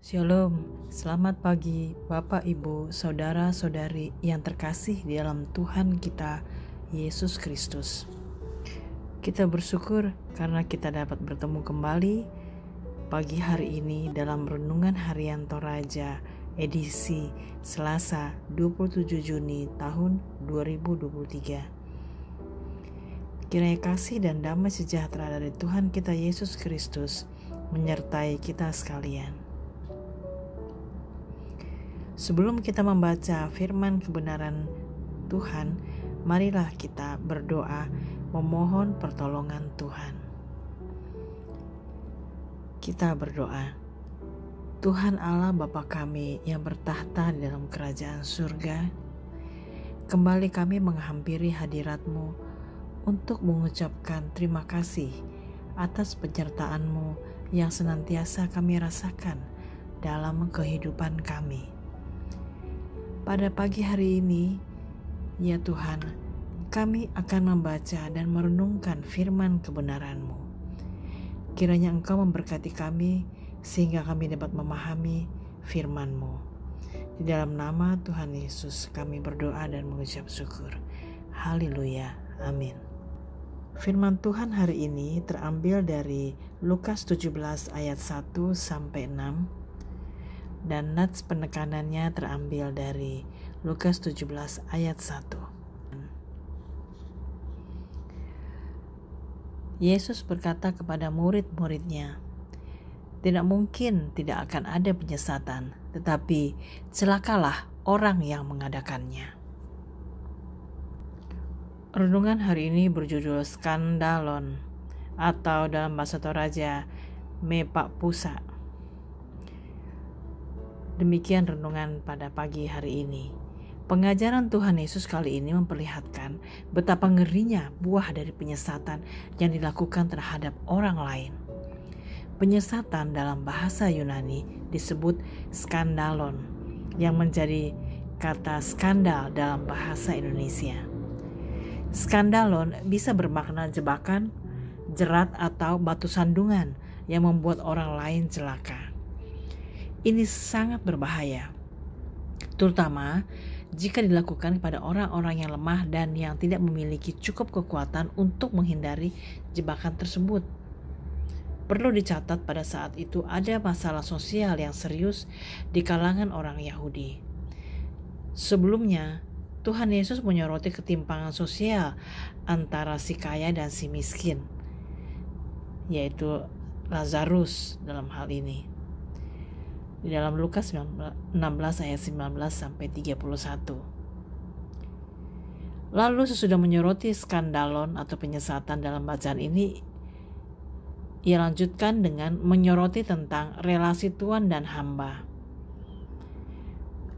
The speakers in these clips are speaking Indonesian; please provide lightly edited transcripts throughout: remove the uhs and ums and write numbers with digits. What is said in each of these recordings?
Shalom, selamat pagi Bapak, Ibu, Saudara-saudari yang terkasih di dalam Tuhan kita, Yesus Kristus. Kita bersyukur karena kita dapat bertemu kembali pagi hari ini dalam Renungan Harian Toraja edisi Selasa 27 Juni tahun 2023. Kiranya kasih dan damai sejahtera dari Tuhan kita Yesus Kristus menyertai kita sekalian. Sebelum kita membaca firman kebenaran Tuhan, marilah kita berdoa memohon pertolongan Tuhan. Kita berdoa. Tuhan Allah Bapa kami yang bertahta di dalam kerajaan surga, kembali kami menghampiri hadirat-Mu untuk mengucapkan terima kasih atas penyertaan-Mu yang senantiasa kami rasakan dalam kehidupan kami. Pada pagi hari ini, ya Tuhan, kami akan membaca dan merenungkan firman kebenaran-Mu. Kiranya Engkau memberkati kami sehingga kami dapat memahami firman-Mu. Di dalam nama Tuhan Yesus kami berdoa dan mengucap syukur. Haleluya. Amin. Firman Tuhan hari ini terambil dari Lukas 17 ayat 1 sampai 6. Dan nats penekanannya terambil dari Lukas 17 ayat 1. Yesus berkata kepada murid-muridnya, "Tidak mungkin tidak akan ada penyesatan, tetapi celakalah orang yang mengadakannya." Renungan hari ini berjudul Skandalon atau dalam bahasa Toraja Mepak Pusa. Demikian renungan pada pagi hari ini. Pengajaran Tuhan Yesus kali ini memperlihatkan betapa ngerinya buah dari penyesatan yang dilakukan terhadap orang lain. Penyesatan dalam bahasa Yunani disebut skandalon, yang menjadi kata skandal dalam bahasa Indonesia. Skandalon bisa bermakna jebakan, jerat atau batu sandungan yang membuat orang lain celaka. Ini sangat berbahaya, terutama jika dilakukan kepada orang-orang yang lemah dan yang tidak memiliki cukup kekuatan untuk menghindari jebakan tersebut. Perlu dicatat pada saat itu ada masalah sosial yang serius di kalangan orang Yahudi. Sebelumnya, Tuhan Yesus menyoroti ketimpangan sosial antara si kaya dan si miskin, yaitu Lazarus dalam hal ini. Di dalam Lukas 16 ayat 19 sampai 31. Lalu sesudah menyoroti skandalon atau penyesatan dalam bacaan ini, ia lanjutkan dengan menyoroti tentang relasi Tuhan dan hamba.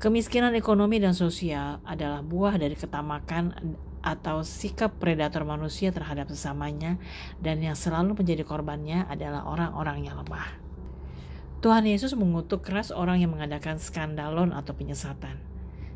Kemiskinan ekonomi dan sosial adalah buah dari ketamakan atau sikap predator manusia terhadap sesamanya, dan yang selalu menjadi korbannya adalah orang-orang yang lemah. Tuhan Yesus mengutuk keras orang yang mengadakan skandalon atau penyesatan.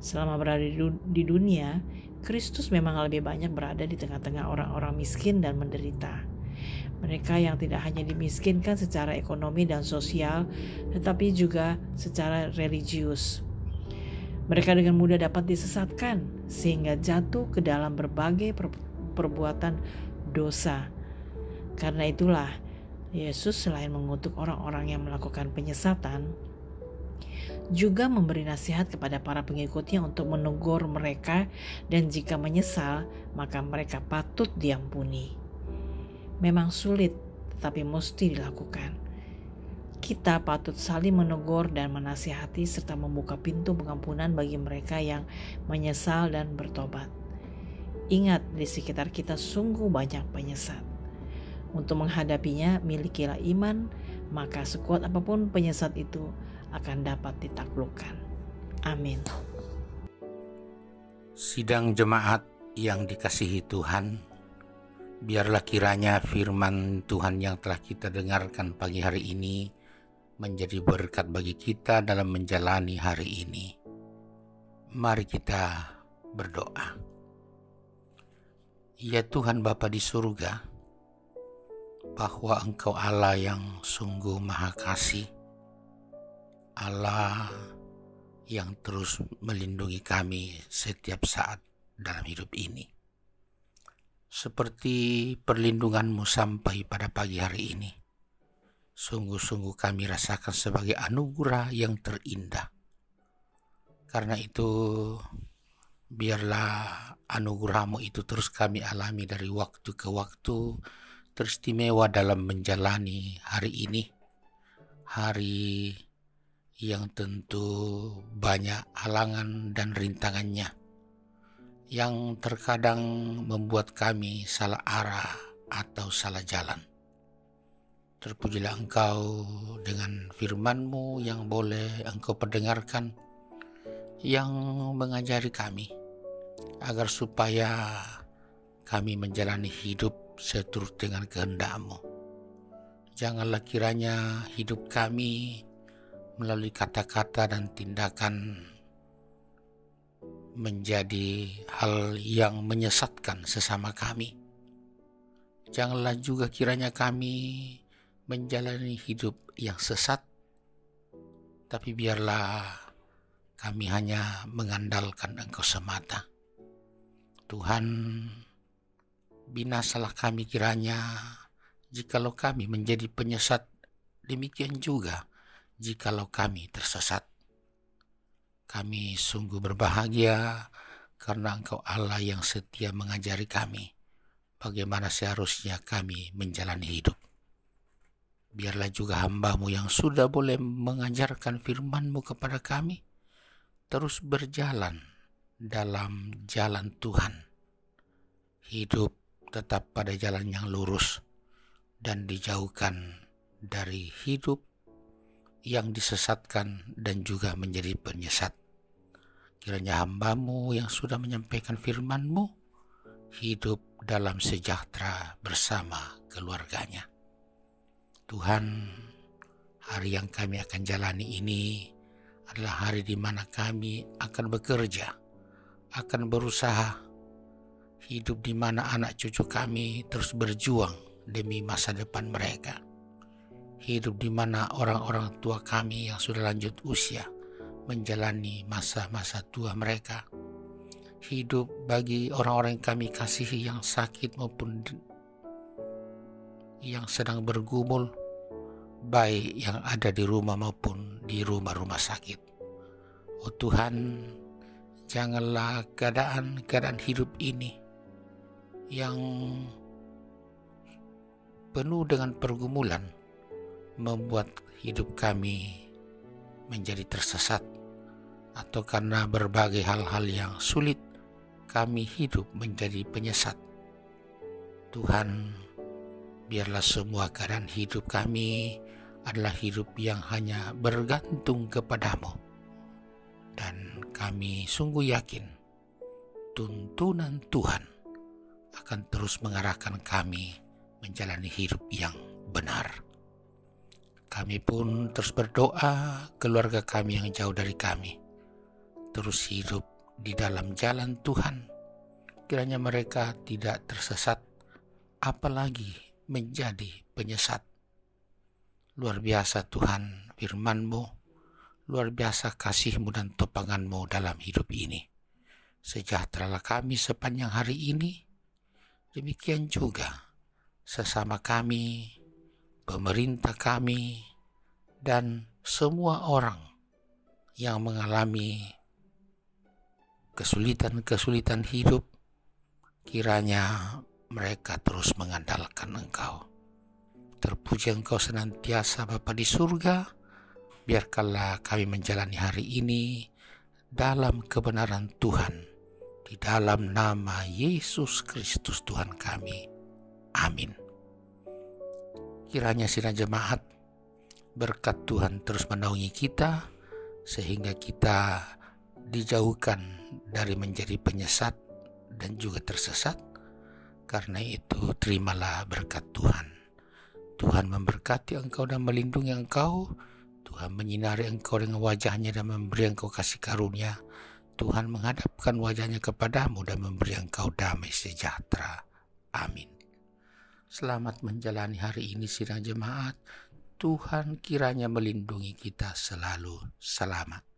Selama berada di dunia, Kristus memang lebih banyak berada di tengah-tengah orang-orang miskin dan menderita. Mereka yang tidak hanya dimiskinkan secara ekonomi dan sosial, tetapi juga secara religius. Mereka dengan mudah dapat disesatkan sehingga jatuh ke dalam berbagai perbuatan dosa. Karena itulah Yesus selain mengutuk orang-orang yang melakukan penyesatan, juga memberi nasihat kepada para pengikutnya untuk menegur mereka, dan jika menyesal, maka mereka patut diampuni. Memang sulit, tetapi mesti dilakukan. Kita patut saling menegur dan menasihati serta membuka pintu pengampunan bagi mereka yang menyesal dan bertobat. Ingat, di sekitar kita sungguh banyak penyesat. Untuk menghadapinya, milikilah iman, maka sekuat apapun penyesat itu akan dapat ditaklukkan. Amin. Sidang jemaat yang dikasihi Tuhan, biarlah kiranya firman Tuhan yang telah kita dengarkan pagi hari ini menjadi berkat bagi kita dalam menjalani hari ini. Mari kita berdoa. Ya Tuhan Bapa di surga, bahwa Engkau Allah yang sungguh maha kasih, Allah yang terus melindungi kami setiap saat dalam hidup ini. Seperti perlindungan-Mu sampai pada pagi hari ini, sungguh-sungguh kami rasakan sebagai anugerah yang terindah. Karena itu, biarlah anugerah-Mu itu terus kami alami dari waktu ke waktu, teristimewa dalam menjalani hari ini. Hari yang tentu banyak halangan dan rintangannya, yang terkadang membuat kami salah arah atau salah jalan. Terpujilah Engkau dengan firman-Mu yang boleh Engkau perdengarkan, yang mengajari kami, agar supaya kami menjalani hidup seturut dengan kehendak-Mu. Janganlah kiranya hidup kami melalui kata-kata dan tindakan menjadi hal yang menyesatkan sesama kami. Janganlah juga kiranya kami menjalani hidup yang sesat, tapi biarlah kami hanya mengandalkan Engkau semata. Tuhan, binasalah kami kiranya jikalau kami menjadi penyesat, demikian juga jikalau kami tersesat. Kami sungguh berbahagia karena Engkau Allah yang setia mengajari kami bagaimana seharusnya kami menjalani hidup. Biarlah juga hamba-Mu yang sudah boleh mengajarkan firman-Mu kepada kami, terus berjalan dalam jalan Tuhan. Hidup tetap pada jalan yang lurus dan dijauhkan dari hidup yang disesatkan dan juga menjadi penyesat. Kiranya hamba-Mu yang sudah menyampaikan firman-Mu hidup dalam sejahtera bersama keluarganya. Tuhan, hari yang kami akan jalani ini adalah hari di mana kami akan bekerja, akan berusaha, hidup di mana anak cucu kami terus berjuang demi masa depan mereka. Hidup di mana orang-orang tua kami yang sudah lanjut usia menjalani masa-masa tua mereka. Hidup bagi orang-orang yang kami kasihi yang sakit maupun yang sedang bergumul, baik yang ada di rumah maupun di rumah-rumah sakit. Oh Tuhan, janganlah keadaan hidup ini yang penuh dengan pergumulan membuat hidup kami menjadi tersesat, atau karena berbagai hal-hal yang sulit kami hidup menjadi penyesat. Tuhan, biarlah semua keadaan hidup kami adalah hidup yang hanya bergantung kepada-Mu, dan kami sungguh yakin tuntunan Tuhan akan terus mengarahkan kami menjalani hidup yang benar. Kami pun terus berdoa keluarga kami yang jauh dari kami terus hidup di dalam jalan Tuhan. Kiranya mereka tidak tersesat, apalagi menjadi penyesat. Luar biasa Tuhan firman-Mu, luar biasa kasih-Mu dan topangan-Mu dalam hidup ini. Sejahteralah kami sepanjang hari ini, demikian juga sesama kami, pemerintah kami, dan semua orang yang mengalami kesulitan-kesulitan hidup. Kiranya mereka terus mengandalkan Engkau. Terpuji Engkau senantiasa Bapa di surga. Biarkanlah kami menjalani hari ini dalam kebenaran Tuhan, di dalam nama Yesus Kristus Tuhan kami. Amin. Kiranya sidang jemaat, berkat Tuhan terus menaungi kita, sehingga kita dijauhkan dari menjadi penyesat dan juga tersesat. Karena itu, terimalah berkat Tuhan. Tuhan memberkati engkau dan melindungi engkau. Tuhan menyinari engkau dengan wajah-Nya dan memberi engkau kasih karunia. Tuhan menghadapkan wajah-Nya kepadamu dan memberi engkau damai sejahtera. Amin. Selamat menjalani hari ini sidang jemaat. Tuhan kiranya melindungi kita selalu. Selamat.